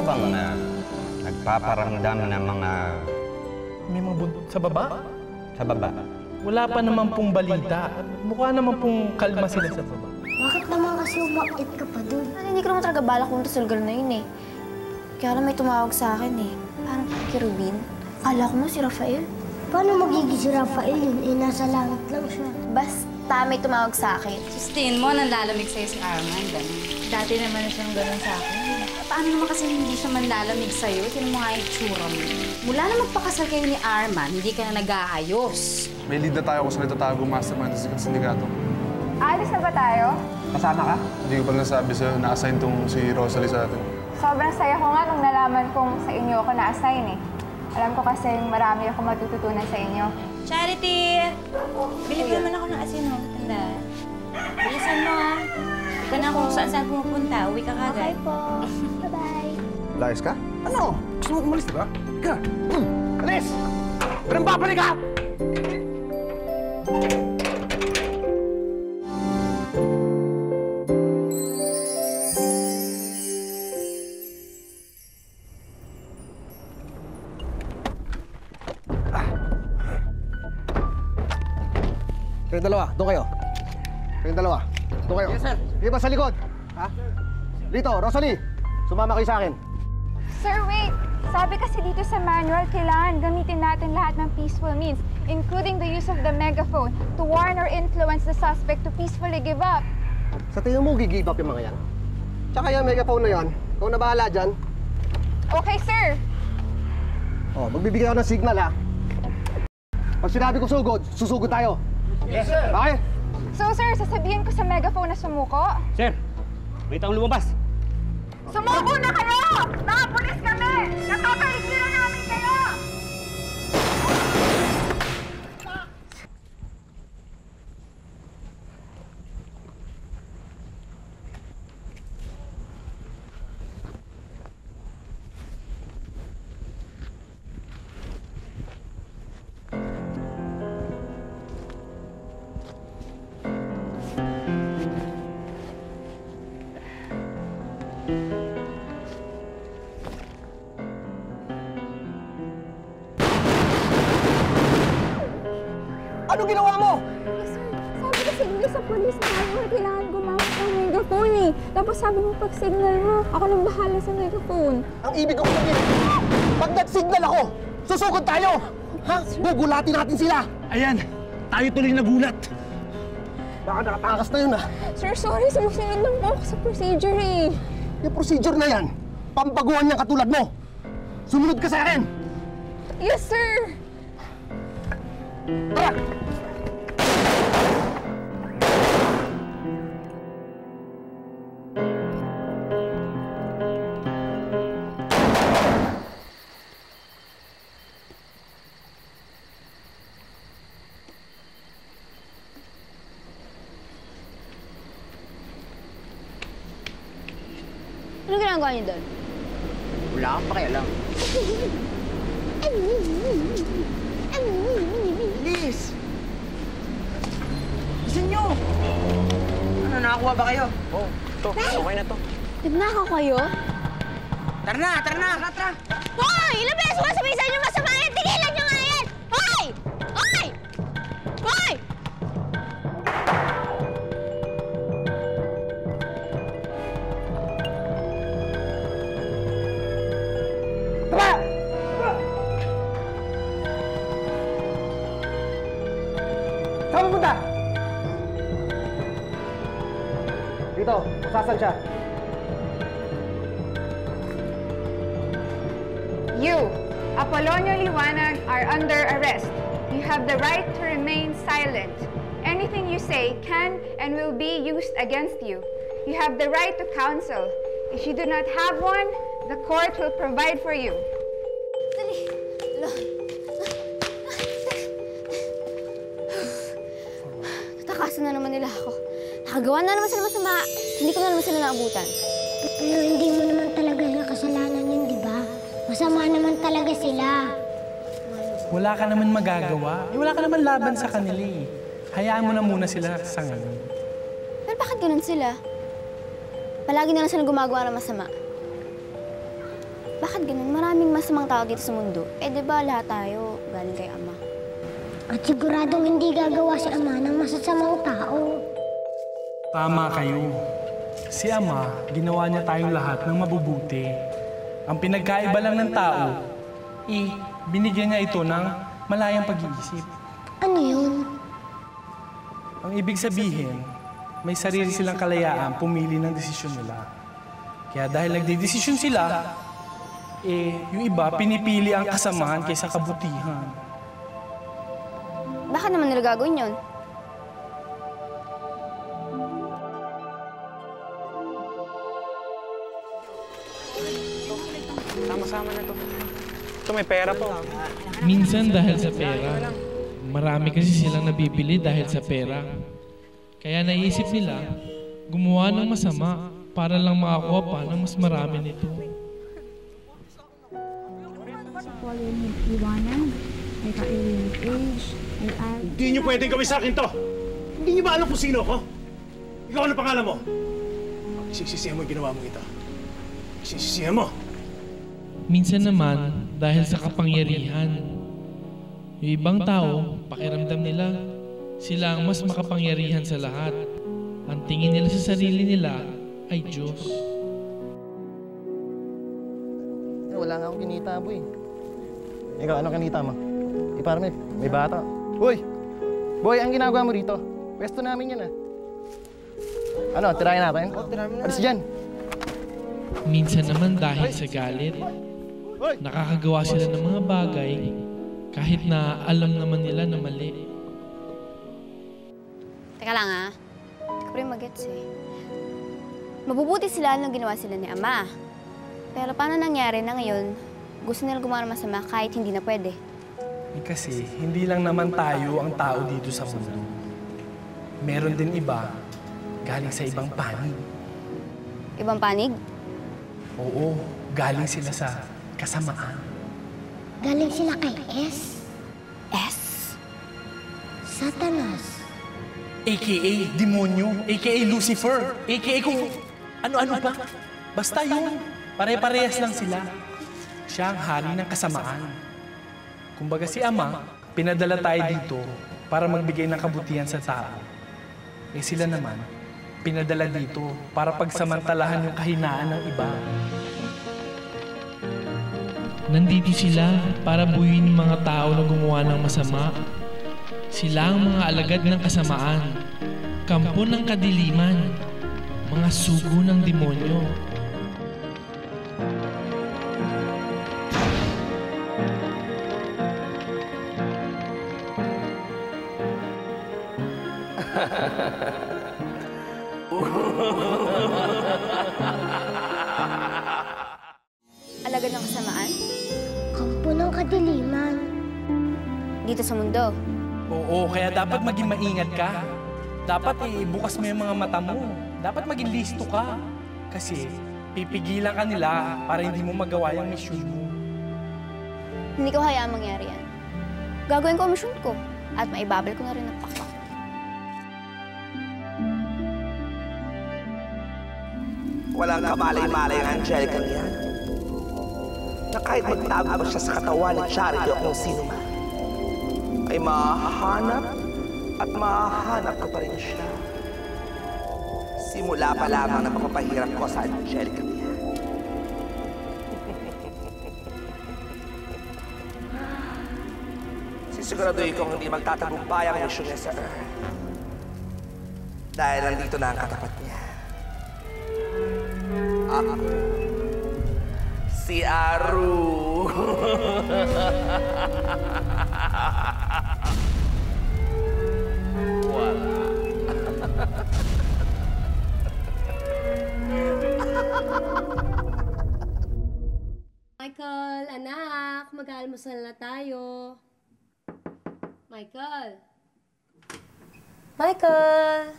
bang nagpaparamdam ng mga... May mga buntot sa baba? sa baba? Wala pa naman pong balita. Mukha naman pong kalma sila sa baba. Bakit naman kasi umakit ka pa dun? Hindi ko naman talaga balak kung sa lugar na yun eh. Kaya lang may tumawag sa akin eh. Parang kay Rubin. Akala ko mo si Rafael. Paano magiging si Rafael yun? Eh, nasa langit lang siya. Basta may tumawag sa akin. Sustain mo, nanlalamig sa'yo si Arman, gano'n. Dati naman siyang gano'n sa akin. Paano naman kasi hindi siya manlalamig sa'yo? Tinan mo nga yung tsura mo. Mula na magpakasal kayo ni Arman, hindi ka na nag-aayos. May lead na tayo kung saan itatago mastermind sa sindikato. Alis na ba tayo? Kasama ka? Hindi ko pa nasabi sa'yo, na-assign tong si Rosalie sa atin. Sobrang saya ko nga nung nalaman kong sa inyo ako na-assign eh. Alam ko kasi marami ako matututunan sa inyo. Charity! Bili ko naman ako ng asin mo, tanda. Bilisan mo ah. Ika na kung saan pumupunta, uwi ka kagad. Okay po. Bye-bye. Layas ka? Ano? Gusto mo umalis, diba? Ika! Alis! Pero babalik ka! Kayong dalawa, doon kayo. Kayong dalawa, doon kayo. Yes, sir. Sige ba sa likod? Ha? Dito, Rosalie, sumama kayo sa akin. Sir, wait! Sabi kasi dito sa manual, kailangan gamitin natin lahat ng peaceful means, including the use of the megaphone, to warn or influence the suspect to peacefully give up. Sa tingin mo, give up yung mga yan? Tsaka yung megaphone na yan, ikaw na bahala dyan. Okay, sir! Oh, magbibigay ako ng signal, ha? Pag sinabi ko sugod, susugod tayo. Yes, sir! Okay? So, sir, sasabihin ko sa megaphone na sumuko? Sir, wait akong lumabas. Sumuko na kayo! Mga pulis kami! Nakakaisin na namin kayo! Anong ginawa mo? Sir, sabi kasi nila sa police manual, kailangan gumamit ng megaphone eh. Tapos sabi mo pag signal mo, ako nang bahala sa megaphone. Ang ibig kong sabihin, pag nag-signal ako, susugod tayo! Ha? Gugulatin natin sila! Ayan, tayo tuloy nagulat. Baka nakatakas na yun, ha? Sir, sorry, sumusunod lang po ako sa procedure eh. Yung procedure na yan, pampaguhan niyang katulad mo. Sumunod ka sa akin! Yes, sir! Tara! Anong ginagawa niyo doon? Wala kang pakialam. Please! Gusto nyo? Ano, nakakuha ba kayo? Oo, okay na to. Nagnakaw kayo? Tara na, tara na, tara! Hoy! Ilang beses ko sabihin sa inyo masama yan! Tigilan nyo nga yan! Hoy! Hoy! Hoy! Tara! Saan pupunta? Dito, masasan siya. You, Apolonio Liwanag, are under arrest. You have the right to remain silent. Anything you say can and will be used against you. You have the right to counsel. If you do not have one, the court will provide for you. Dali! Tatakasan na naman nila ako. Nakagawa na naman sila masama. Hindi ko na naman sila naabutan. Pero hindi mo naman talaga na kasalanan yun, di ba? Masama naman talaga sila. Wala ka naman magagawa. Wala ka naman laban sa kanila eh. Hayaan mo na muna sila sa ngayon. Pero bakit ganun sila? Palagi na lang sila gumagawa ng masama. Bakit ganun? Maraming masamang tao dito sa mundo. Eh, di ba lahat tayo galing kay Ama? At siguradong hindi gagawa si Ama ng masasamang tao. Tama kayo. Si Ama, ginawa niya tayong lahat ng mabubuti. Ang pinagkaiba lang ng tao, binigyan niya ito ng malayang pag-iisip. Ano yun? Ang ibig sabihin, may sarili silang kalayaan pumili ng desisyon nila. Kaya dahil nagdedesisyon sila, yung iba pinipili ang kasamahan kaysa kabutihan. Bakit naman nila gagawin yun? Sama-sama na to. Ito may pera to. Minsan dahil sa pera. Marami kasi silang nabibili dahil sa pera. Kaya naisip nila, gumawa ng masama para lang makakuha pa ng mas marami nito. Hindi niyo pwedeng gawin sa akin to! Hindi niyo ba alam kung sino ako? Ikaw ano pangalan mo? Isisisihan mo yung ginawa mo ito. Isisisihan mo. Minsan naman dahil sa kapangyarihan. Yung ibang tao, pakiramdam nila, sila ang mas makapangyarihan sa lahat. Ang tingin nila sa sarili nila ay Diyos. Wala nga akong kinita, boy. Ikaw, ano kinita mo? Parang may bata. Uy! Boy, ang ginagawa mo rito? Pwesto namin yan, ah. Ano, tirahin natin? Oo, tirahin na. Alis dyan. Minsan naman dahil sa galit, nakakagawa sila ng mga bagay kahit na alam naman nila na mali. Teka lang ha. Hindi ko rin magets eh. Mabubuti sila nung ginawa sila ni Ama. Pero paano nangyari na ngayon, gusto nila gumawa ng masama kahit hindi na pwede? Kasi hindi lang naman tayo ang tao dito sa mundo. Meron din iba galing sa ibang panig. Ibang panig? Oo, galing sila sa kasamaan. Galing sila kay S? S? Satanas. AKA demonyo, AKA Lucifer, AKA kung ano-ano pa. Basta yun, pare-parehas lang sila. Siya ang hari ng kasamaan. Kumbaga si Ama, pinadala tayo dito para magbigay ng kabutihan sa tao. Eh sila naman, pinadala dito para pagsamantalahan yung kahinaan ng iba. Nandito sila para buuin yung mga tao na gumawa ng masama. Sila ang mga alagad ng kasamaan, kampo ng kadiliman, mga sugo ng demonyo. Alagad ng kasamaan? Kampo ng kadiliman. Dito sa mundo? Oo, kaya dapat maging maingat ka. Dapat ibukas mo yung mga mata mo. Dapat maging listo ka. Kasi pipigilan ka nila para hindi mo magawa yung mission mo. Hindi ko hayaan mangyari yan. Gagawin ko ang mission ko at maibabal ko na rin ang pakpak. Walang kamalay-malay ang Angelica niya. Na kahit magtago pa siya sa katawan ni Charity o kung sino man, ay mahahanap at mahahanap ko pa rin siya. Simula pa lamang na pagpapahirap ko sa Angelica niya. Sisiguraduhin kong hindi magtatagumpay ang misyon niya sa Earth. Dahil nandito na ang katapat niya. Ako, si Aru. Wala. Michael, anak, mag-almusal na tayo. Michael. Michael!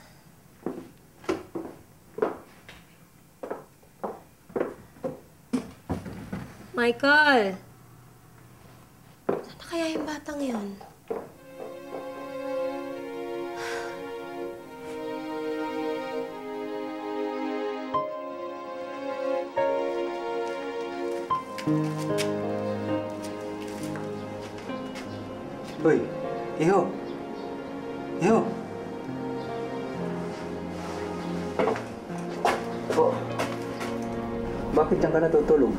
Michael! Saan na kaya yung batang yun? Hoy, Iho! Iho! Po, bakit diyan ka natutulog?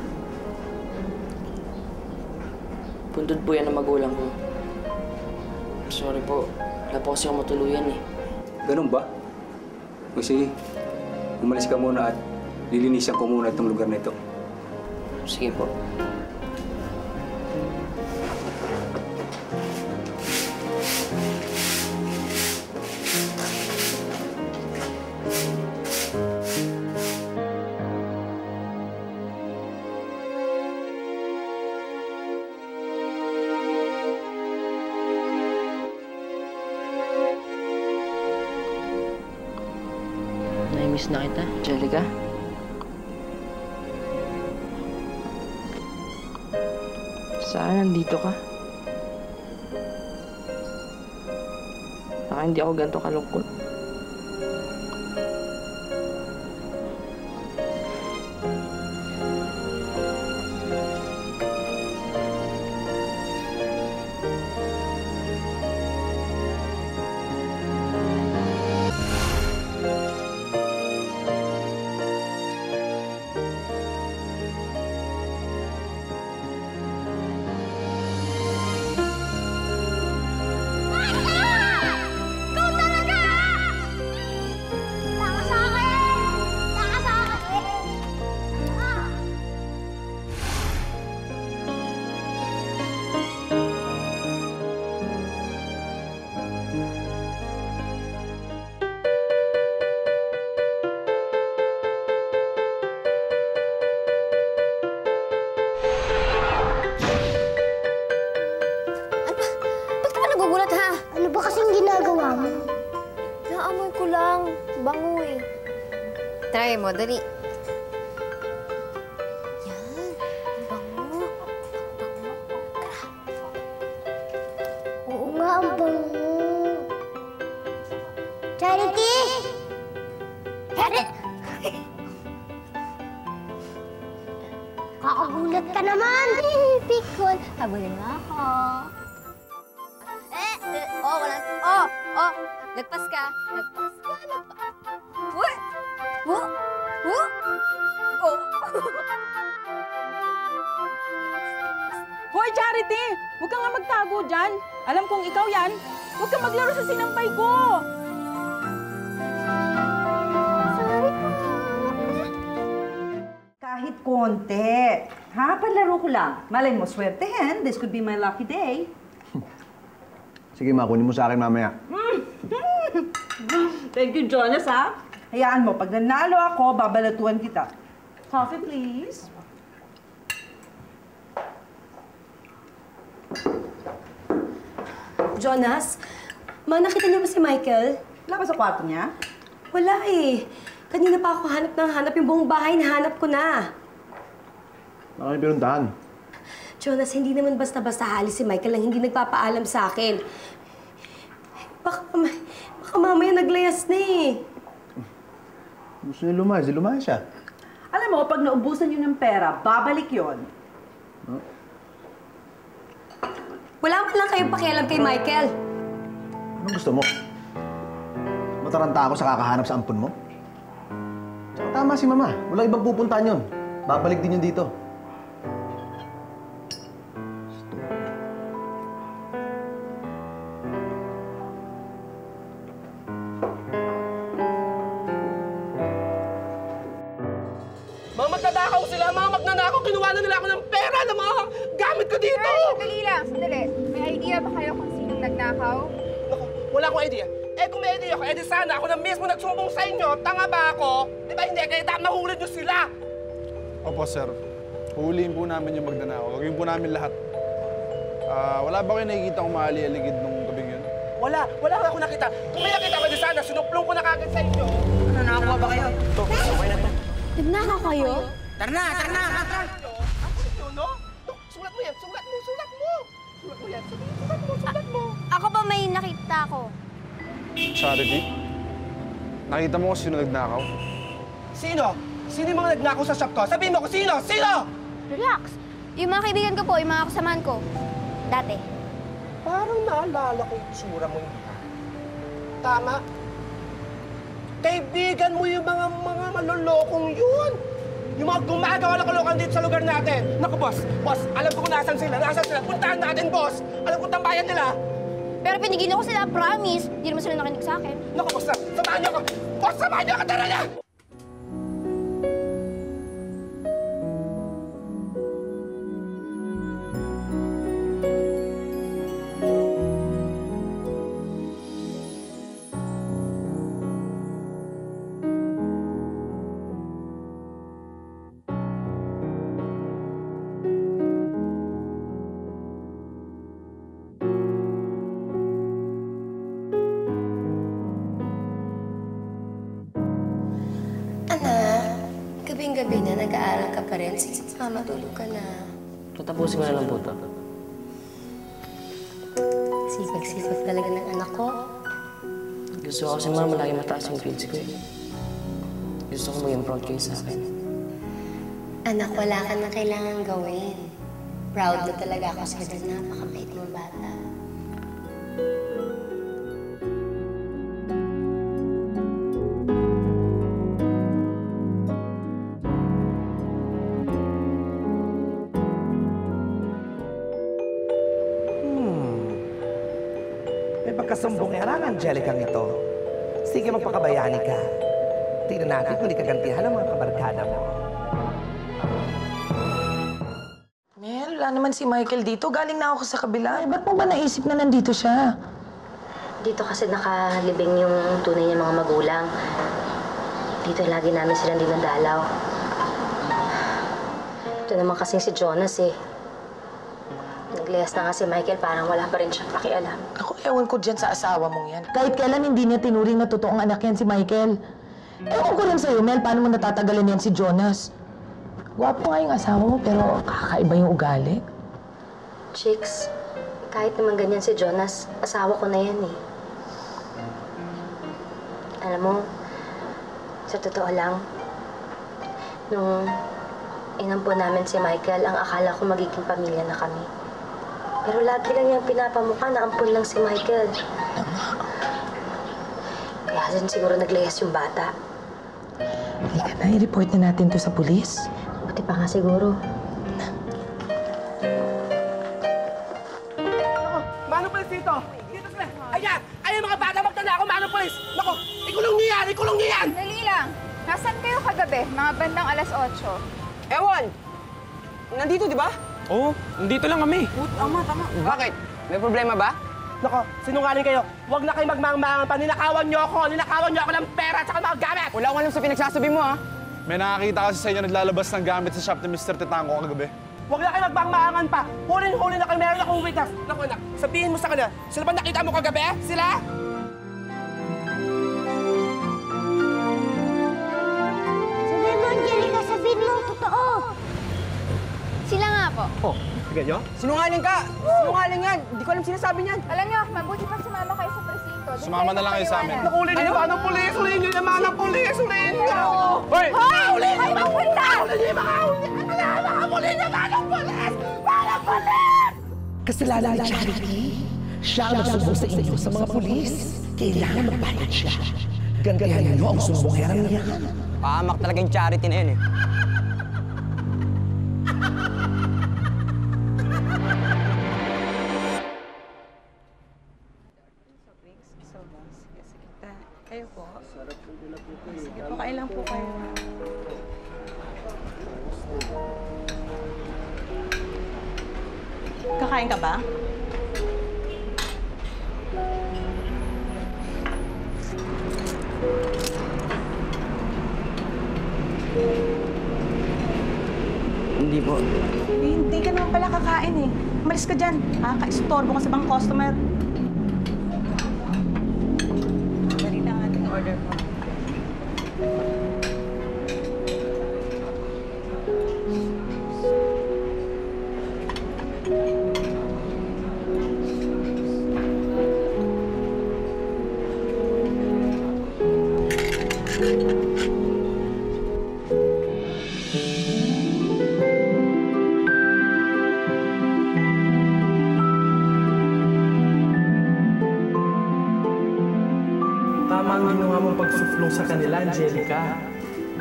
Puntod po yan ng magulang ko. Sorry po, wala po kasi ako matuluyan eh. Ganun ba? O sige, umalis ka muna at lilinisan ko muna itong lugar na ito. Sige po. Na-miss na kita, Angelica. Sana nandito ka. Baka hindi ako ganito kalungkot. Try mo, dali. Yan. Bango. Oo nga, ang bango. Charity! Kakagulat ka naman! Pikon, habulin mo ako. Lagpas ka. Lagpas ka. Uy! Hoy, Charity! Huwag ka nga magtago dyan. Alam kong ikaw yan. Huwag ka maglaro sa sinampay ko. Sorry po. Kahit konti. Ha? Panlaro ko lang. Malay mo, swertehin. This could be my lucky day. Sige, ma, kunin mo sa akin mamaya. Thank you, Jonas, ha? Hayaan mo, pag nanalo ako, babalatuan kita. Coffee, please. Jonas, nakita niyo ba si Michael? Wala ba sa kwarto niya? Wala eh. Kanina pa ako hanap yung buong bahay, nahanap ko na. Baka may pinuntahan. Jonas, hindi naman basta-basta halis si Michael lang hindi nagpapaalam sa akin. Baka mamaya naglayas na eh. Gusto niya lumayas siya. Alam mo, pag naubusan yun ng pera, babalik yon. Huh? Wala pa lang kayong pakialam kay Michael. Anong gusto mo? Mataranta ako sa kakahanap sa ampon mo? Tsaka tama si Mama. Wala ibang pupuntahan yun. Babalik din yun dito. Magnanakaw sila, magnanakaw. Kinuha na nila ako ng pera na mga gamit ko dito. Sandali lang, sandali. May idea ba kayo kung sinong nagnakaw? Naku, wala akong idea. Kung may idea ako, sana ako na mismo nagsumbong sa inyo. Tanga ba ako? Di ba hindi? Kaya mahulid nyo sila. Opo, sir. Huhulihin po namin yung magnanakaw. Gagawin po namin lahat. Wala ba kayo nakikita kung maali-aligid nung gabing yun? Wala ako nakita. Kung may nakita ba sana, sinuplong ko na kagad sa inyo. Nakakuha ba kayo? Ito, okay na to. Nagnakaw kayo? Tara na! Sulat mo yan! Sulat mo yan! Sulat mo! Ako ba may nakita ko? Charity? Nakita mo kung sino nagnakaw? Sino? Sino yung mga nagnakaw sa shop ko? Sabihin mo ko, sino? Sino? Relax. Yung mga kaibigan ko po, yung mga kasamaan ko. Dati. Parang naalala ko yung tsura mo yun. Tama. Kaibigan mo yung mga malulokong yun. Yung mga gumagawa ng kalokan dito sa lugar natin. Naku, boss. Boss, alam ko kung nasan sila. Nasan sila? Puntahan natin, boss. Alam ko tambayan nila. Pero pinigilan ko sila, promise. Hindi naman sila nakinig sa akin. Naku, boss, samahan niyo ako. Boss, samahan niyo ako. Tara na! Gabing-gabi na, nag-aaral ka pa rin. Sige, mama, tulog ka na. Tatapusin ko na lang po ito. Sipag-sipag talaga ng anak ko. Gusto ko kasi mama lagi mataas yung grades ko eh. Gusto ko maging proud kayo sa akin. Anak, wala ka na kailangan gawin. Proud na talaga ako sa'yo dahil napakabait mong bata. Pagkasumbong era ng Angelica ito. Sige, magpakabayani ka. Tingnan natin kung di kagantihan ang mga kabarkada mo. Mel, wala naman si Michael dito. Galing na ako sa kabila. Ba't mo ba naisip na nandito siya? Dito kasi nakalibing yung tunay niya mga magulang. Dito lagi namin silang dinadalaw. Ito naman kasing si Jonas eh. Naglihas na nga si Michael, parang wala pa rin siyang pakialam. Ako, ewan ko dyan sa asawa mong yan. Kahit kailan hindi niya tinuring na totoong anak yan si Michael. Ewan ko lang sa'yo, Mel, paano mo natatagalan yan si Jonas? Gwapo nga yung asawa mo, pero kakaiba yung ugali. Chicks, kahit naman ganyan si Jonas, asawa ko na yan eh. Alam mo, sa totoo lang, nung inampun namin si Michael, ang akala ko magiging pamilya na kami. Pero lagi lang niyang pinapamukha na ampun lang si Michael. Kaya din siguro naglayas yung bata. Hindi ka na, i-report na natin to sa pulis. Buti pa nga siguro. Manong Polis dito! Dito sila! Ayan! Ayan mga bata, magtanda ako, Manong Polis! Naku, ikulong niyo yan! Ikulong niyo yan! Dali lang. Nasaan kayo kagabi? Mga bandang alas 8. Ewan! Nandito, di ba? Oo, nandito lang kami. Tama. Bakit? May problema ba? Nako, sinungaling kayo. Huwag na kayo magmangmangan pa. Ninakawan niyo ako ng pera at mga gamit! Wala akong alam sa pinagsasabi mo, ha? May nakakita kasi sa inyo naglalabas ng gamit sa shop ni Mr. Titango kagabi. Huwag na kayo magmangmangan pa. Huli na kayo. Meron akong witness. Naku, anak, sabihin mo sa kanila. Sila ba nakita mo kagabi? Sila? Sabihin mo, Angelica, sabihin mo, totoo. Sila nga po. Oh, sige nyo? Sinungaling ka! Sinungaling yan! Hindi ko alam sinasabi niyan. Alam niyo, mabuti pa sumama kayo sa presinto. Doon Sumama na lang kayo sa amin. Naku, uli niyo naman ang pulis! Uli niyo naman ang pulis! Uli niyo! Hoy! Uli niyo mga punta! Uli niyo mga uli naman ang pulis! Mga pulis! Kasalanan ni Charity. Siya ang nagsumbong sa inyo sa mga pulis. Kailangan magbayad siya. Gangayan niyo ang sumbongerang niya. Pahamak talaga yung Charity na yun, eh. Kayo po. Sige po, kain lang po kayo. Kakain ka ba? Hindi po. Hindi ka naman pala kakain eh. Umalis ka dyan. Ka-istorbo ka sa ibang customer. Dali lang ating order mo. ang ginawa mong pagsuflong sa kanila, Angelica.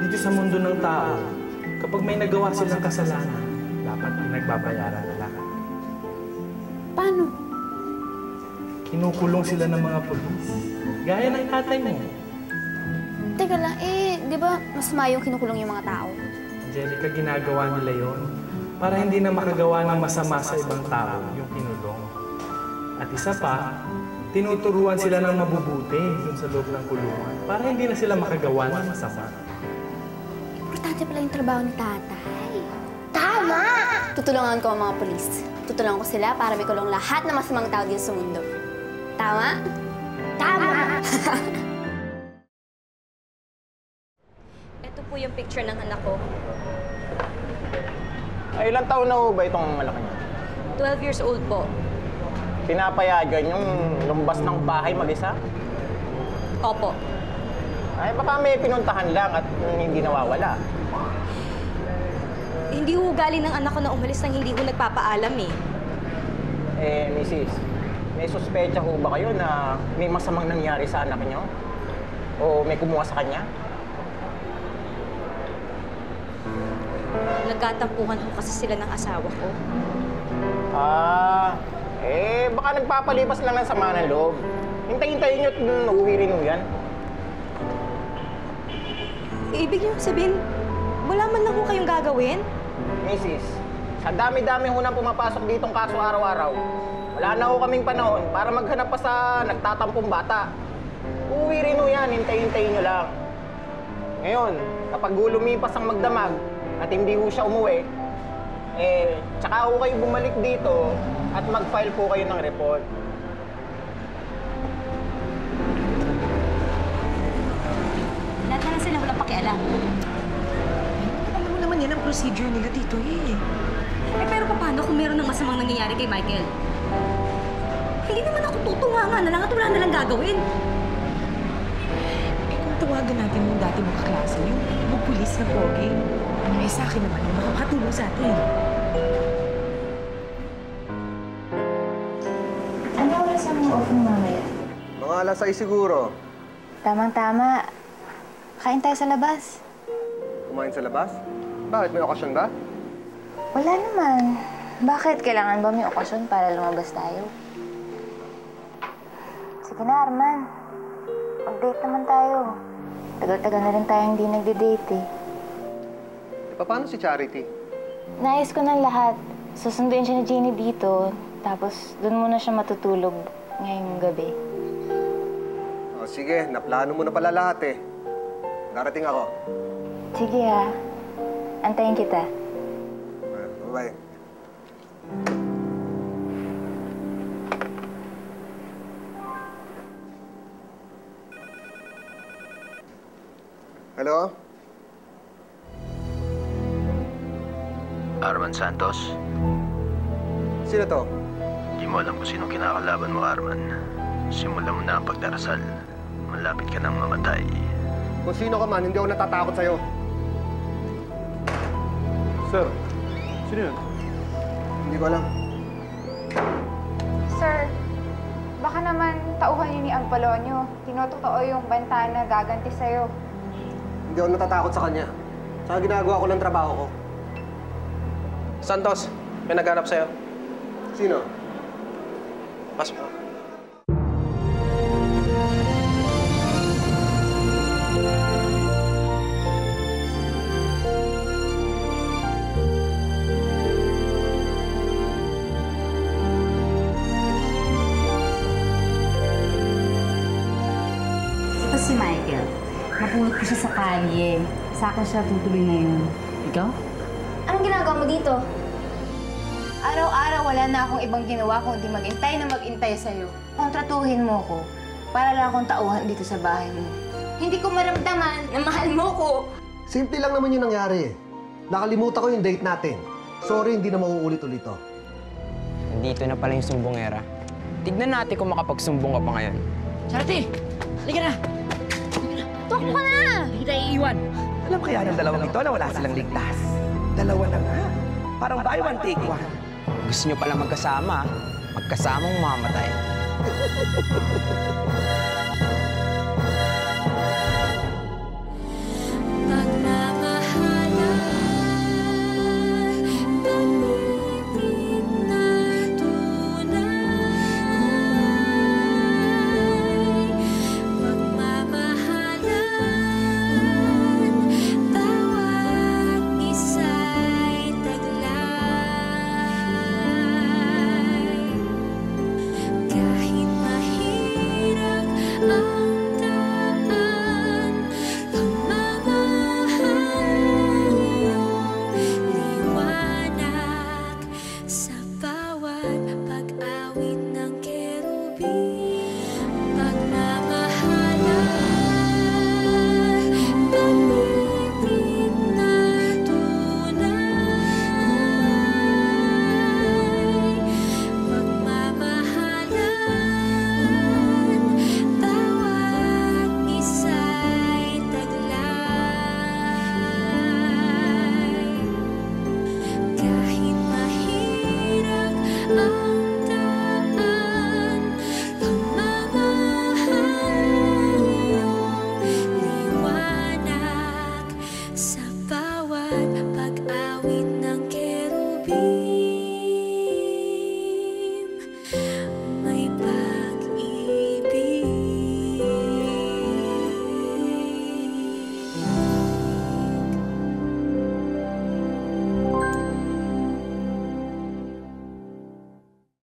Dito sa mundo ng tao, kapag may nagawa silang kasalanan, dapat pinagbabayaran nila. Paano? Kinukulong sila ng mga pulis. Gaya ng tatay mo. Teka lang, di ba masama yung kinukulong yung mga tao? Angelica, ginagawa nila yon para hindi na makagawa ng masama sa ibang tao yung kinulong. At isa pa, tinuturuan sila ng mabubuti dun sa loob ng kulungan para hindi na sila makagawa ng masama. Importante pala yung trabaho ni tatay. Tama! Tutulungan ko ang mga polis. Tutulungan ko sila para may kulong lahat na masamang tao din sa mundo. Tama? Tama! Ito po yung picture ng anak ko. Ay, ilang taon na ho ba itong malaki niya? 12 years old po. Pinapayagan yung lumbas ng bahay mag-isa? Opo. Ay, baka may pinuntahan lang at hindi nawawala. Hindi ho galing ng anak ko na umalis nang hindi ho nagpapaalam eh. Mrs., may suspecha ho ba kayo na may masamang nangyari sa anak niyo? O may kumuha sa kanya? Nagkatampuhan ho kasi sila ng asawa ko. Baka nagpapalibas lang ng sama ng loob. Hintay-hintayin niyo at uuwi rin ho yan. Ibig niyo sabihin, wala man lang ho kayong gagawin? Mrs., sa dami-dami ho nang pumapasok ditong kaso araw-araw, wala na ho kaming panahon para maghanap pa sa nagtatampong bata. Uuwi rin ho yan, hintay-hintayin niyo lang. Ngayon, kapag lumipas ang magdamag at hindi ho siya umuwi, tsaka ho kayo bumalik dito at mag-file po kayo ng report. Lahat na lang sila walang pakialam. Alam mo naman yan ang procedure nila dito pero paano kung meron ng masamang nangyayari kay Michael? Hindi naman ako tutunganga na lang at wala na lang gagawin. Kung tawagan natin yung dati mong kaklase, yung pulis na pogi, sa akin naman yung makakatulong sa atin. Ano oras ang off mo mamaya? Mga alas 6 siguro. Tamang-tama. Kain tayo sa labas. Kumain sa labas? Bakit? May okasyon ba? Wala naman. Bakit? Kailangan ba may okasyon para lumabas tayo? Sige na, Arman. Mag-date naman tayo. Tagal-tagal na rin tayo hindi nagde-date eh. Paano si Charity? Naayos ko ng lahat. Susunduin siya ni Jeannie dito. Tapos doon muna siya matutulog ngayong gabi. Sige, naplano mo na pala lahat eh. Darating ako. Sige ha. Antayin kita. Bye-bye. Hello? Arman Santos? Sino to? Di mo alam kung sino kinakalaban mo, Arman. Simulan mo na ang pagdarasal. Malapit ka nang mamatay. Kung sino ka man, hindi ako natatakot sa'yo. Sir, sino yun? Hindi ko alam. Sir, baka naman tauhan niyo ni Ampolonio. Tinotoo yung banta na gaganti sa'yo. Hindi ako natatakot sa kanya. Saka ginagawa ko ng trabaho ko. Santos, may naghanap sa'yo. Sino? Pas mo. Ito si Michael. Napulot ko siya sa kalye. Sa akin siya tutuloy ngayon. Ikaw? Anong ginagawa mo dito? Araw-araw wala na akong ibang ginawa kundi mag-intay na mag-intay sa'yo. Kontratuhin mo ko para lang akong tauhan dito sa bahay mo. Hindi ko maramdaman na mahal mo ko. Simple lang naman yung nangyari. Nakalimutan ko yung date natin. Sorry, hindi na mauulit-ulit to. Nandito na pala yung sumbongera. Tignan natin kung makapagsumbong ka pa ngayon. Charity! Halika na! Tuwak ka na! Hindi kita iiwan. Alam kaya ng dalawang ito na wala silang ligtas. Dalawa na nga. Parang buy one, take one. Gusto nyo pala magkasama, magkasamang mamatay.